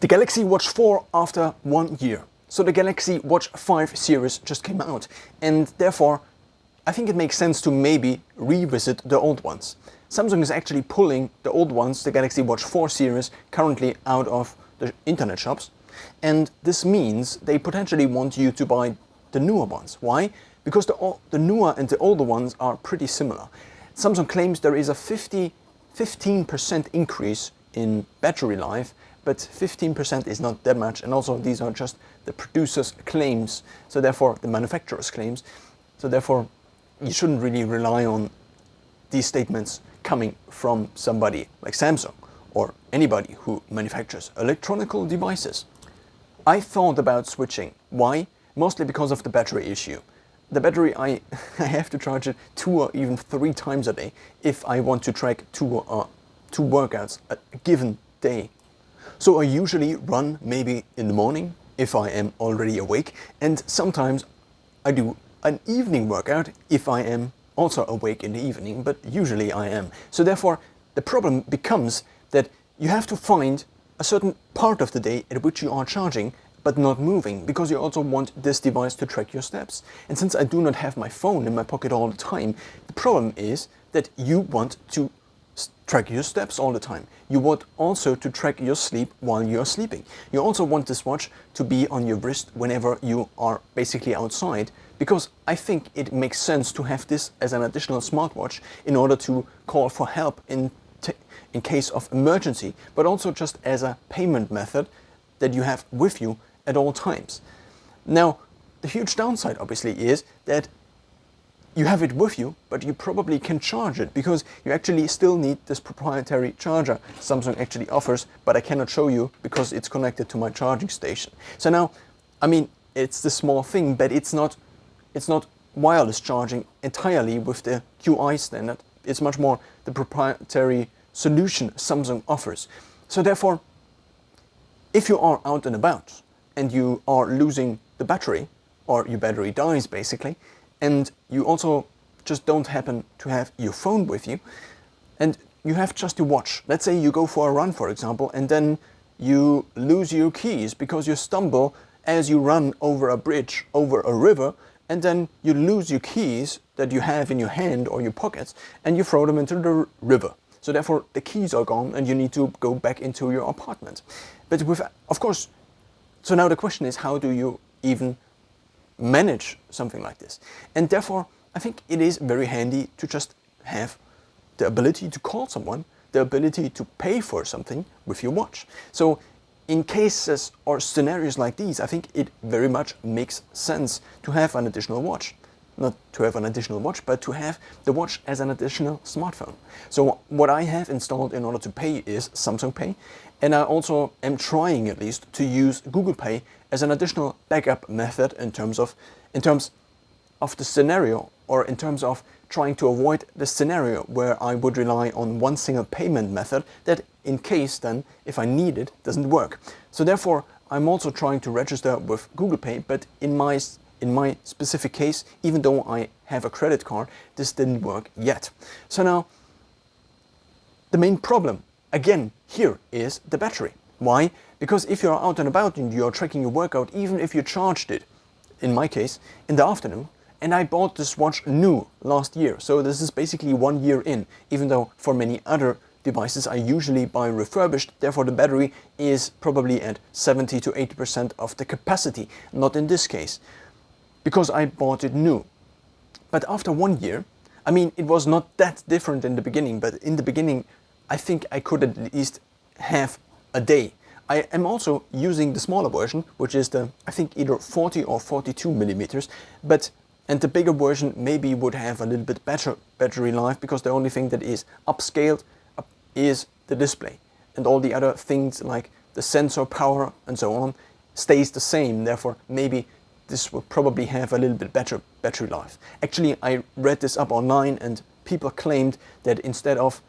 The Galaxy Watch 4 after 1 year. So the Galaxy Watch 5 series just came out, and therefore I think it makes sense to maybe revisit the old ones. Samsung is actually pulling the old ones, the Galaxy Watch 4 series, currently out of the internet shops, and this means they potentially want you to buy the newer ones. Why? Because the newer and the older ones are pretty similar. Samsung claims there is a 15% increase in battery life, but 15% is not that much, and also these are just the producer's claims, so therefore the manufacturer's claims, so therefore you shouldn't really rely on these statements coming from somebody like Samsung or anybody who manufactures electronic devices. I thought about switching. Why? Mostly because of the battery issue. The battery, I have to charge it 2 or even 3 times a day if I want to track two workouts a given day. So I usually run maybe in the morning if I am already awake, and sometimes I do an evening workout if I am also awake in the evening, but usually I am. So therefore the problem becomes that you have to find a certain part of the day at which you are charging but not moving, because you also want this device to track your steps. And since I do not have my phone in my pocket all the time, the problem is that you want to track your steps all the time. You want also to track your sleep while you are sleeping. You also want this watch to be on your wrist whenever you are basically outside, because I think it makes sense to have this as an additional smartwatch in order to call for help in case of emergency, but also just as a payment method that you have with you at all times. Now, the huge downside obviously is that you have it with you, but you probably can charge it, because you actually still need this proprietary charger Samsung actually offers, but I cannot show you because it's connected to my charging station. So now, I mean, it's the small thing, but it's not wireless charging entirely with the QI standard. It's much more the proprietary solution Samsung offers. So therefore, if you are out and about and you are losing the battery, or your battery dies basically, and you also just don't happen to have your phone with you, and you have just your watch. Let's say you go for a run, for example, and then you lose your keys because you stumble as you run over a bridge, over a river, and then you lose your keys that you have in your hand or your pockets, and you throw them into the river. So therefore the keys are gone and you need to go back into your apartment. But of course, so now the question is, how do you even manage something like this? And therefore I think it is very handy to just have the ability to call someone, the ability to pay for something with your watch. So in cases or scenarios like these, I think it very much makes sense to have an additional watch. Not to have an additional watch, but to have the watch as an additional smartphone. So what I have installed in order to pay is Samsung Pay, and I also am trying at least to use Google Pay as an additional backup method in terms of the scenario, or in terms of trying to avoid the scenario where I would rely on one single payment method that, in case then, if I need it, doesn't work. So therefore I'm also trying to register with Google Pay, but in my specific case, even though I have a credit card, this didn't work yet. So now, the main problem, again, here is the battery. Why? Because if you're out and about and you're tracking your workout, even if you charged it, in my case, in the afternoon, and I bought this watch new last year, so this is basically 1 year in, even though for many other devices I usually buy refurbished, therefore the battery is probably at 70 to 80% of the capacity, not in this case, because I bought it new. But after 1 year, I mean, it was not that different in the beginning, but in the beginning I think I could at least have a day. I am also using the smaller version, which is the, I think, either 40 or 42 millimeters, and the bigger version maybe would have a little bit better battery life, because the only thing that is upscaled is the display, and all the other things like the sensor power and so on stays the same. Therefore maybe this will probably have a little bit better battery life. Actually, I read this up online, and people claimed that instead of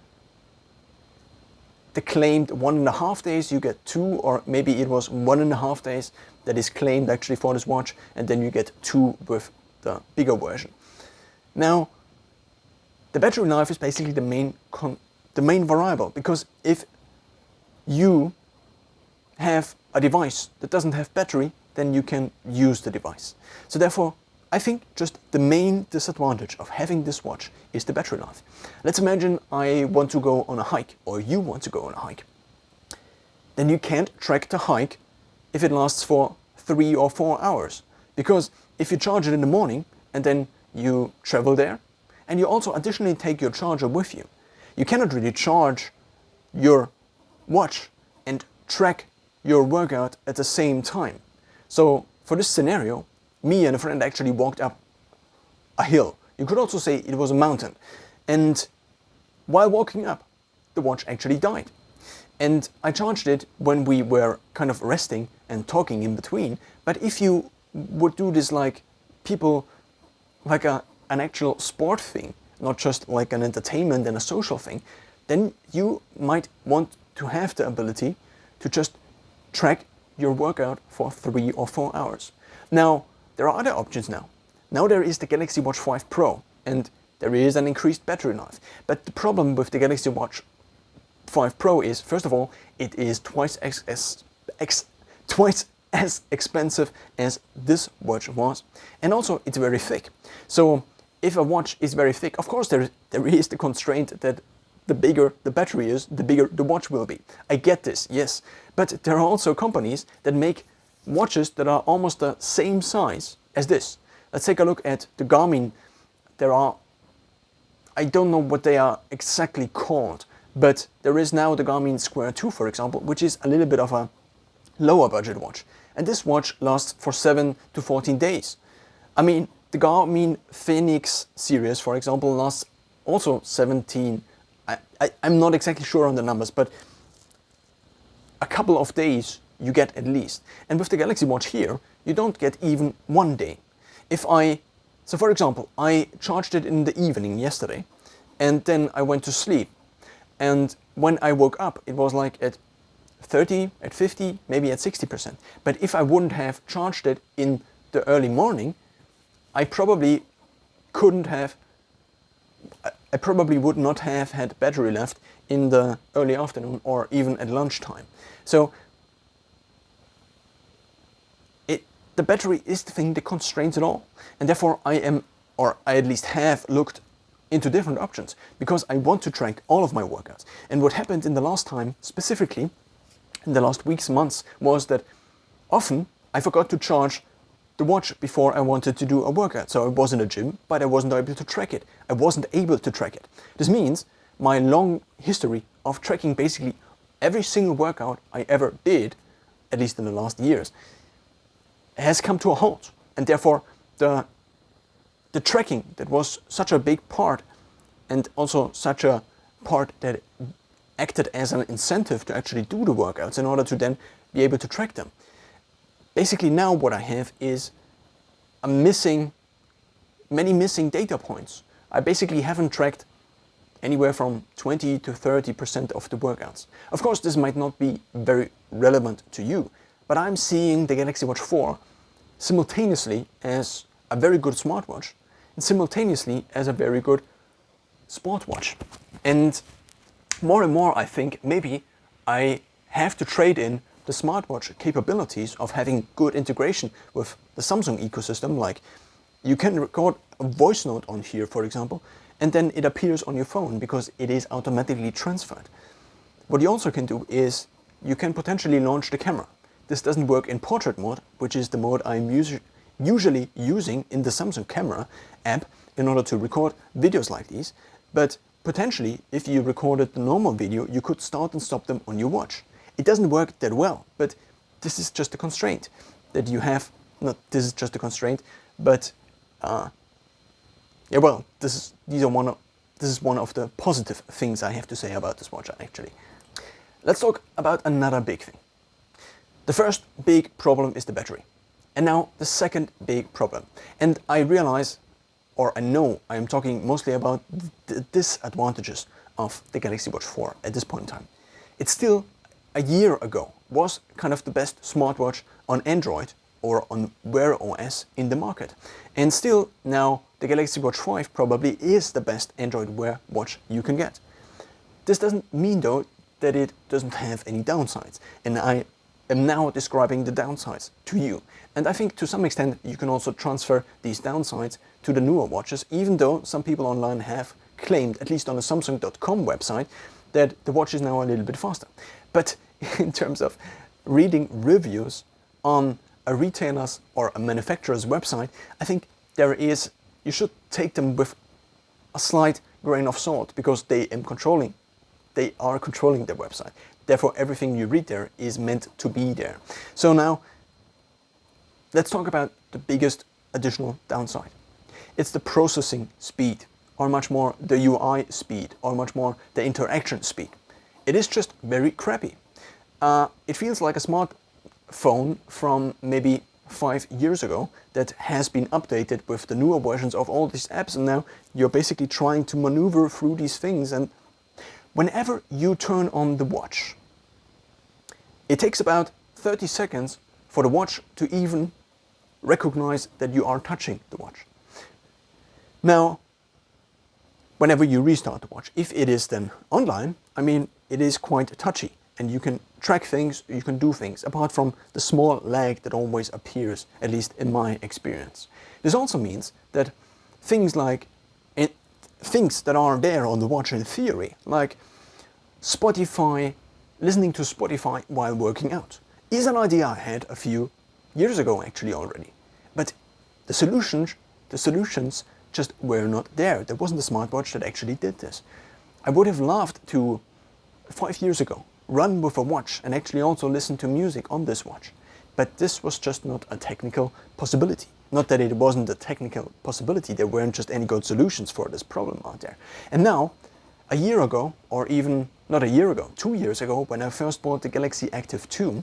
the claimed 1.5 days, you get 2, or maybe it was 1.5 days that is claimed actually for this watch, and then you get 2 with the bigger version. Now, the battery life is basically the main variable, because if you have a device that doesn't have battery, then you can use the device. So therefore, I think just the main disadvantage of having this watch is the battery life. Let's imagine I want to go on a hike, or you want to go on a hike. Then you can't track the hike if it lasts for 3 or 4 hours. Because if you charge it in the morning and then you travel there, and you also additionally take your charger with you, you cannot really charge your watch and track your workout at the same time. So for this scenario, me and a friend actually walked up a hill. You could also say it was a mountain. And while walking up, the watch actually died. And I charged it when we were kind of resting and talking in between. But if you would do this like people, like an actual sport thing, not just like an entertainment and a social thing, then you might want to have the ability to just track your workout for 3 or 4 hours. Now, there are other options now. Now there is the Galaxy Watch 5 Pro, and there is an increased battery life. But the problem with the Galaxy Watch 5 Pro is, first of all, it is twice as expensive as this watch was. And also, it's very thick. So if a watch is very thick, of course there is the constraint that the bigger the battery is, the bigger the watch will be. I get this, yes. But there are also companies that make watches that are almost the same size as this. Let's take a look at the Garmin. There are, I don't know what they are exactly called, but there is now the Garmin Square 2, for example, which is a little bit of a lower budget watch. And this watch lasts for 7 to 14 days. I mean, the Garmin Phoenix series, for example, lasts also 17. I'm not exactly sure on the numbers, but a couple of days you get at least. And with the Galaxy Watch here, you don't get even 1 day. So for example, I charged it in the evening yesterday, and then I went to sleep. And when I woke up, it was like at 30, at 50, maybe at 60%. But if I wouldn't have charged it in the early morning, I probably would not have had battery left in the early afternoon or even at lunchtime. So the battery is the thing that constrains it all. And therefore I at least have looked into different options because I want to track all of my workouts. And what happened in the last time, specifically in the last weeks, months, was that often I forgot to charge the watch before I wanted to do a workout. So I was in the gym, but I wasn't able to track it. I wasn't able to track it. This means my long history of tracking basically every single workout I ever did, at least in the last years, has come to a halt. And therefore the tracking that was such a big part, and also such a part that acted as an incentive to actually do the workouts in order to then be able to track them. Basically now what I have is many missing data points. I basically haven't tracked anywhere from 20 to 30% of the workouts. Of course, this might not be very relevant to you, but I'm seeing the Galaxy Watch 4 simultaneously as a very good smartwatch and simultaneously as a very good sport watch. And more I think maybe I have to trade in the smartwatch capabilities of having good integration with the Samsung ecosystem. Like you can record a voice note on here, for example, and then it appears on your phone because it is automatically transferred. What you also can do is you can potentially launch the camera. This doesn't work in portrait mode, which is the mode I'm usually using in the Samsung camera app in order to record videos like these. But potentially, if you recorded the normal video, you could start and stop them on your watch. It doesn't work that well, but this is just a constraint that you have. Not this is just a constraint, but this is one of the positive things I have to say about this watch actually. Let's talk about another big thing. The first big problem is the battery. And now the second big problem. And I realize, or I know I am talking mostly about the disadvantages of the Galaxy Watch 4 at this point in time. It's still, a year ago, was kind of the best smartwatch on Android or on Wear OS in the market. And still now the Galaxy Watch 5 probably is the best Android Wear watch you can get. This doesn't mean though that it doesn't have any downsides. And I am now describing the downsides to you. And I think to some extent you can also transfer these downsides to the newer watches, even though some people online have claimed, at least on the Samsung.com website, that the watch is now a little bit faster. But in terms of reading reviews on a retailer's or a manufacturer's website, I think you should take them with a slight grain of salt, because they are controlling their website. Therefore, everything you read there is meant to be there. So now, let's talk about the biggest additional downside. It's the processing speed, or much more the UI speed, or much more the interaction speed. It is just very crappy. It feels like a smartphone from maybe 5 years ago that has been updated with the newer versions of all these apps, and now you're basically trying to maneuver through these things. And whenever you turn on the watch, it takes about 30 seconds for the watch to even recognize that you are touching the watch. Now, whenever you restart the watch, if it is then online, I mean, it is quite touchy, and you can track things, you can do things, apart from the small lag that always appears, at least in my experience. This also means that things that are there on the watch in theory, like Spotify, listening to Spotify while working out, is an idea I had a few years ago actually already. But the solutions just were not there. There wasn't a smartwatch that actually did this. I would have loved to, 5 years ago, run with a watch and actually also listen to music on this watch. But this was just not a technical possibility. Not that it wasn't a technical possibility, there weren't just any good solutions for this problem out there. And now, a year ago, or even not a year ago, 2 years ago, when I first bought the Galaxy Active 2,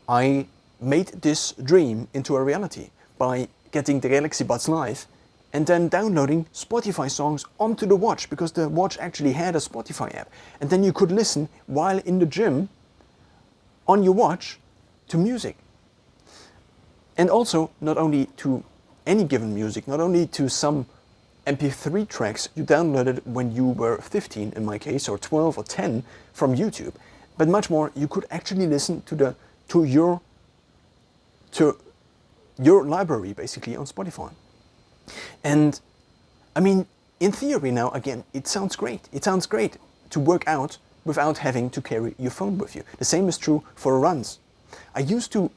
I made this dream into a reality by getting the Galaxy Buds Live and then downloading Spotify songs onto the watch, because the watch actually had a Spotify app. And then you could listen while in the gym on your watch to music. And also not only to any given music, not only to some MP3 tracks you downloaded when you were 15 in my case, or 12 or 10 from YouTube, but much more, you could actually listen to your library basically on Spotify. And I mean, in theory now, again, it sounds great. It sounds great to work out without having to carry your phone with you. The same is true for runs. I used to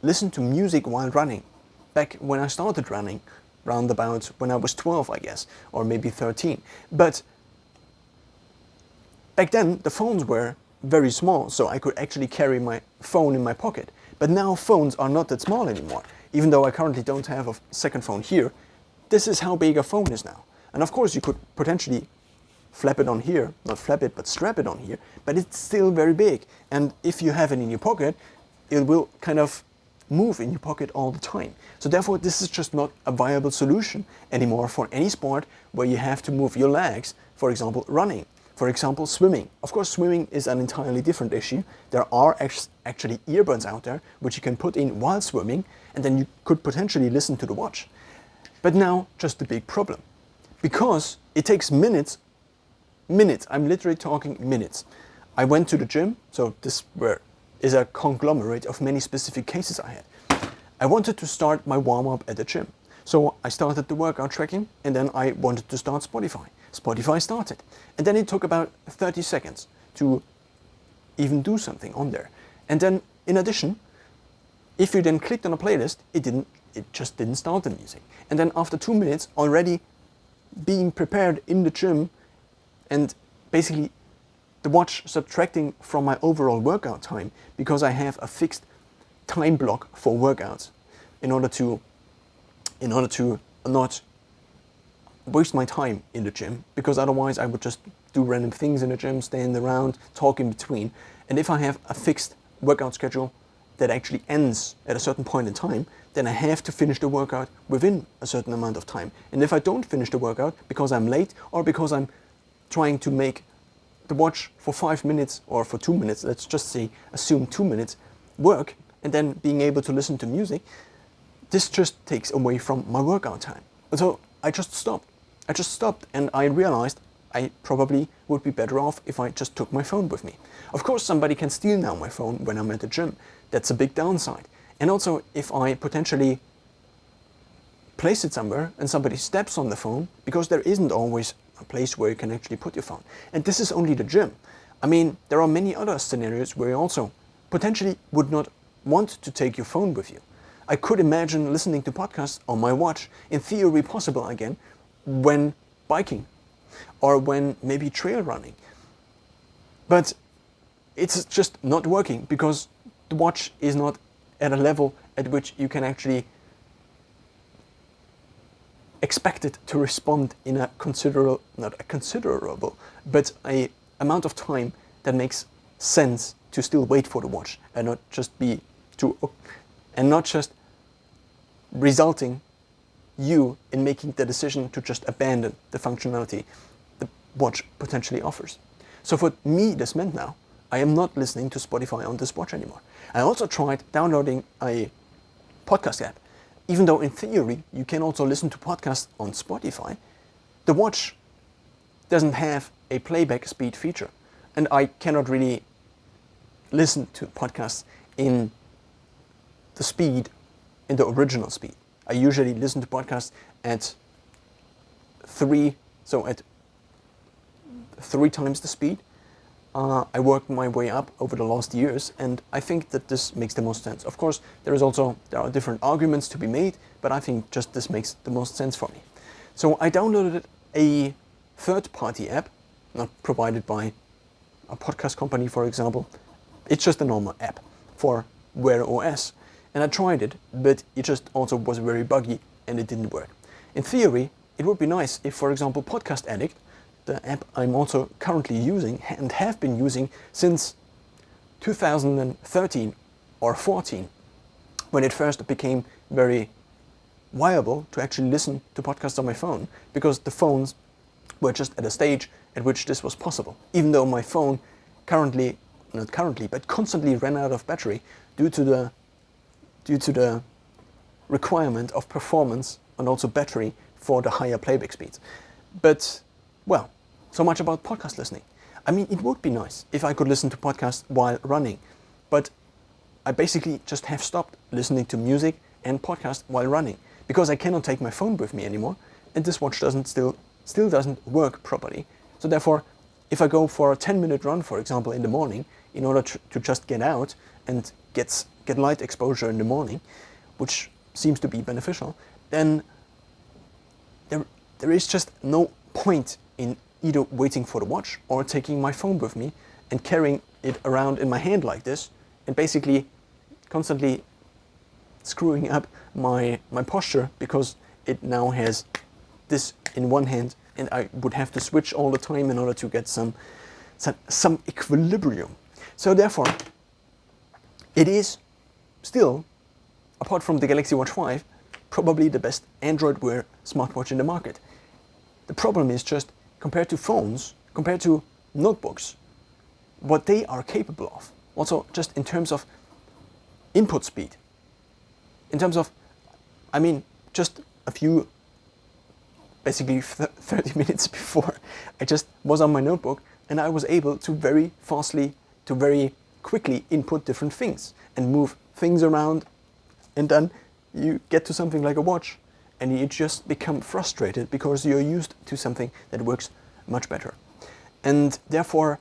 listen to music while running back when I started running, round about when I was 12, I guess, or maybe 13. But back then the phones were very small, so I could actually carry my phone in my pocket. But now phones are not that small anymore. Even though I currently don't have a second phone here, this is how big a phone is now. And of course you could potentially flap it on here, not flap it, but strap it on here, but it's still very big. And if you have it in your pocket, it will kind of move in your pocket all the time. So therefore, this is just not a viable solution anymore for any sport where you have to move your legs, for example, running, for example, swimming. Of course, swimming is an entirely different issue. There are actually earbuds out there which you can put in while swimming, and then you could potentially listen to the watch. But now, just the big problem. Because it takes minutes, I'm literally talking minutes. I went to the gym, so this is a conglomerate of many specific cases I had. I wanted to start my warm-up at the gym. So I started the workout tracking, and then I wanted to start Spotify. Spotify started. And then it took about 30 seconds to even do something on there. And then, in addition, if you then clicked on a playlist, it just didn't start the music. And then after 2 minutes, already being prepared in the gym, and basically the watch subtracting from my overall workout time, because I have a fixed time block for workouts in order to not waste my time in the gym, because otherwise I would just do random things in the gym, stand around, talk in between. And if I have a fixed workout schedule that actually ends at a certain point in time, then I have to finish the workout within a certain amount of time. And if I don't finish the workout because I'm late, or because I'm trying to make the watch for 5 minutes or for 2 minutes, let's just say, assume 2 minutes, work, and then being able to listen to music, this just takes away from my workout time. And so I just stopped, and I realized I probably would be better off if I just took my phone with me. Of course, somebody can steal now my phone when I'm at the gym. That's a big downside. And also, if I potentially place it somewhere and somebody steps on the phone, because there isn't always a place where you can actually put your phone. And this is only the gym. I mean, there are many other scenarios where you also potentially would not want to take your phone with you. I could imagine listening to podcasts on my watch, in theory possible again, when biking or when maybe trail running. But it's just not working because the watch is not at a level at which you can actually expect it to respond in a considerable, not a considerable, but a amount of time that makes sense to still wait for the watch and not just resulting you in making the decision to just abandon the functionality the watch potentially offers. So for me, this meant now I am not listening to Spotify on this watch anymore. I also tried downloading a podcast app. Even though in theory you can also listen to podcasts on Spotify, the watch doesn't have a playback speed feature. And I cannot really listen to podcasts in the original speed. I usually listen to podcasts at three times the speed. I worked my way up over the last years, and I think that this makes the most sense. Of course, there are different arguments to be made, but I think just this makes the most sense for me. So I downloaded a third-party app, not provided by a podcast company, for example. It's just a normal app for Wear OS. And I tried it, but it just also was very buggy and it didn't work. In theory, it would be nice if, for example, Podcast Addict, the app I'm also currently using and have been using since 2013 or 14, when it first became very viable to actually listen to podcasts on my phone, because the phones were just at a stage at which this was possible. Even though my phone constantly ran out of battery due to the requirement of performance and also battery for the higher playback speeds. But, well, so much about podcast listening. I mean, it would be nice if I could listen to podcasts while running, but I basically just have stopped listening to music and podcasts while running because I cannot take my phone with me anymore, and this watch still doesn't work properly. So therefore, if I go for a 10-minute run, for example, in the morning, in order to just get out and get light exposure in the morning, which seems to be beneficial, then there is just no point in either waiting for the watch or taking my phone with me and carrying it around in my hand like this and basically constantly screwing up my posture because it now has this in one hand and I would have to switch all the time in order to get some equilibrium. So therefore, it is still, apart from the Galaxy Watch 5, probably the best Android Wear smartwatch in the market. The problem is just, compared to phones, compared to notebooks, what they are capable of, also just in terms of input speed, in terms of, I mean, just a few, basically 30 minutes before, I just was on my notebook and I was able to very quickly input different things and move things around, and then you get to something like a watch and you just become frustrated because you're used to something that works much better. And therefore,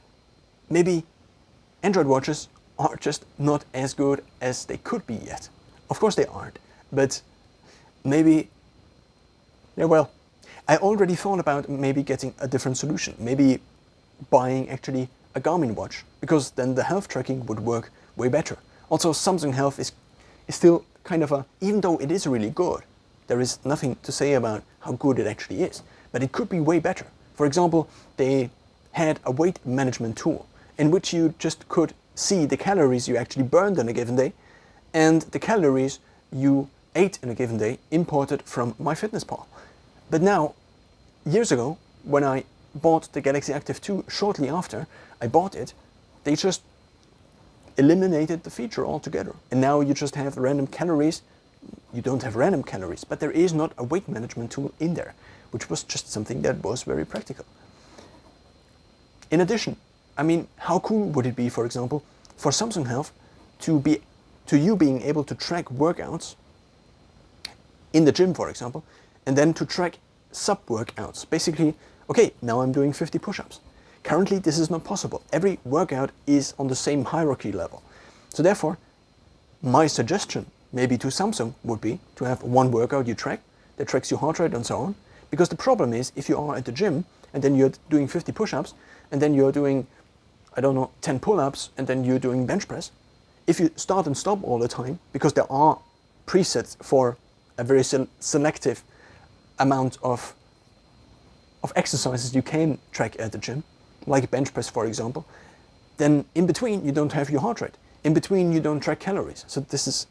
maybe Android watches are just not as good as they could be yet. Of course they aren't, but maybe, yeah, well, I already thought about maybe getting a different solution, maybe buying actually a Garmin watch, because then the health tracking would work way better. Also, Samsung Health is still kind of even though it is really good, there is nothing to say about how good it actually is, but it could be way better. For example, they had a weight management tool in which you just could see the calories you actually burned in a given day and the calories you ate in a given day imported from MyFitnessPal. But now, years ago, when I bought the Galaxy Active 2, shortly after I bought it, they just eliminated the feature altogether. And now you just have random calories. You don't have random calories, but there is not a weight management tool in there, which was just something that was very practical. In addition, I mean, how cool would it be, for example, for Samsung Health to you being able to track workouts in the gym, for example, and then to track sub-workouts. Basically, okay, now I'm doing 50 push-ups. Currently, this is not possible. Every workout is on the same hierarchy level. So therefore, my suggestion maybe to Samsung would be to have one workout you track that tracks your heart rate and so on. Because the problem is, if you are at the gym and then you're doing 50 push-ups and then you're doing, I don't know, 10 pull-ups and then you're doing bench press, if you start and stop all the time, because there are presets for a very selective amount of exercises you can track at the gym, like bench press, for example, then in between you don't have your heart rate. In between you don't track calories. So this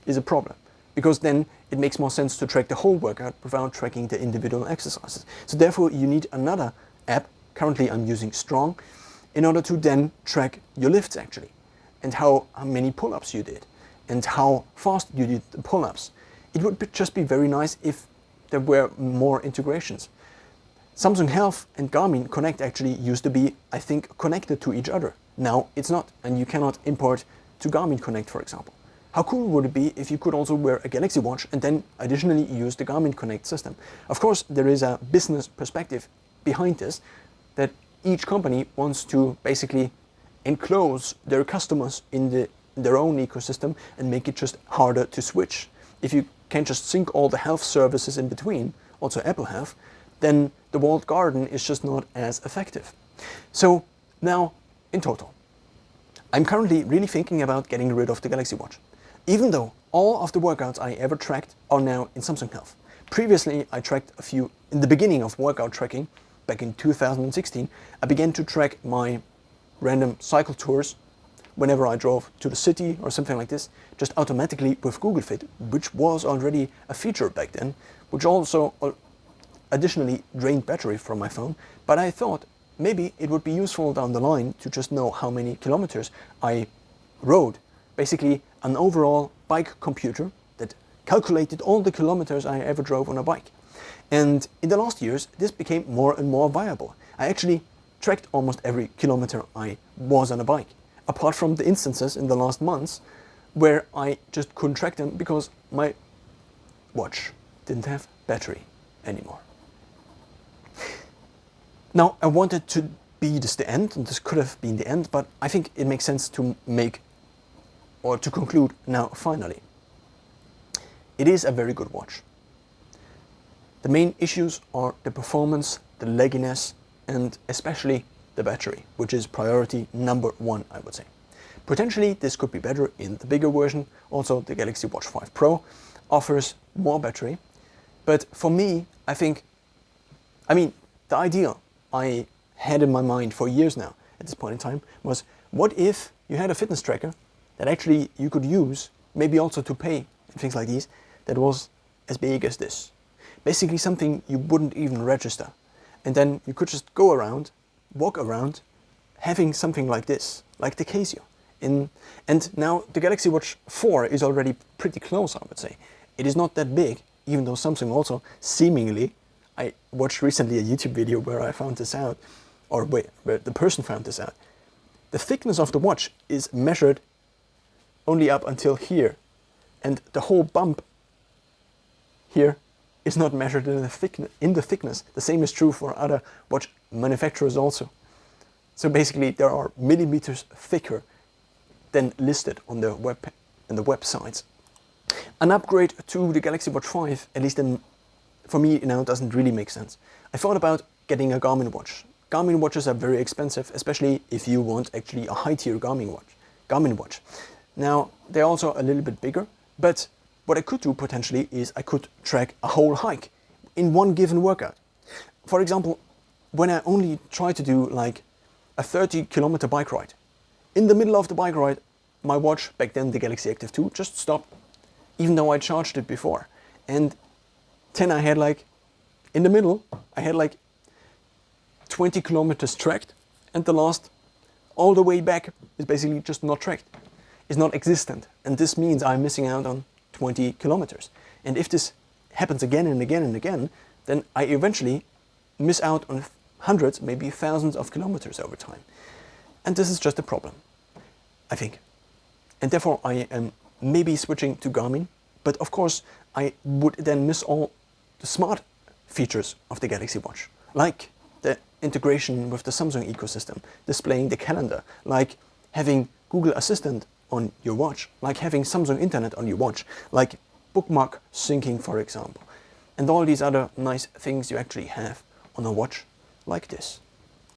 is a problem, because then it makes more sense to track the whole workout without tracking the individual exercises. So therefore you need another app. Currently I'm using Strong in order to then track your lifts actually, and how many pull-ups you did and how fast you did the pull-ups. It would just be very nice if there were more integrations. Samsung Health and Garmin Connect actually used to be, I think, connected to each other. Now it's not, and you cannot import to Garmin Connect, for example. How cool would it be if you could also wear a Galaxy Watch and then additionally use the Garmin Connect system? Of course, there is a business perspective behind this, that each company wants to basically enclose their customers in their own ecosystem and make it just harder to switch. If you can just sync all the health services in between, also Apple Health, then the walled garden is just not as effective. So now, in total, I'm currently really thinking about getting rid of the Galaxy Watch, even though all of the workouts I ever tracked are now in Samsung Health. Previously, I tracked a few in the beginning of workout tracking. Back in 2016, I began to track my random cycle tours whenever I drove to the city or something like this, just automatically with Google Fit, which was already a feature back then, which also additionally drained battery from my phone. But I thought maybe it would be useful down the line to just know how many kilometers I rode. Basically an overall bike computer that calculated all the kilometers I ever drove on a bike. And in the last years, this became more and more viable. I actually tracked almost every kilometer I was on a bike, apart from the instances in the last months where I just couldn't track them because my watch didn't have battery anymore. Now, I wanted to be this the end, and this could have been the end, but I think it makes sense to to conclude now finally. It is a very good watch. The main issues are the performance, the legginess, and especially the battery, which is priority number one, I would say. Potentially, this could be better in the bigger version. Also, the Galaxy Watch 5 Pro offers more battery. But for me, the idea I had in my mind for years now at this point in time was, what if you had a fitness tracker that actually you could use, maybe also to pay and things like these, that was as big as this. Basically something you wouldn't even register. And then you could just go around, walk around, having something like this, like the Casio. And now the Galaxy Watch 4 is already pretty close, I would say. It is not that big, even though Samsung also seemingly, I watched recently a YouTube video where I found this out, or where the person found this out. The thickness of the watch is measured only up until here, and the whole bump here is not measured in the thickness. The same is true for other watch manufacturers also. So basically there are millimeters thicker than listed on the websites. An upgrade to the Galaxy Watch 5, at least for me now, doesn't really make sense. I thought about getting a Garmin watch. Garmin watches are very expensive, especially if you want actually a high-tier Garmin watch. Now, they're also a little bit bigger, but what I could do potentially is I could track a whole hike in one given workout. For example, when I only try to do like a 30-kilometer bike ride, in the middle of the bike ride, my watch, back then the Galaxy Active 2, just stopped, even though I charged it before. And then I had in the middle, I had 20 kilometers tracked, and the last, all the way back, is basically just not tracked. It's not existent. And this means I'm missing out on 20 kilometers. And if this happens again and again and again, then I eventually miss out on hundreds, maybe thousands of kilometers over time. And this is just a problem, I think. And therefore I am maybe switching to Garmin, but of course I would then miss all the smart features of the Galaxy Watch, like the integration with the Samsung ecosystem, displaying the calendar, like having Google Assistant on your watch, like having Samsung Internet on your watch, like bookmark syncing, for example, and all these other nice things you actually have on a watch like this.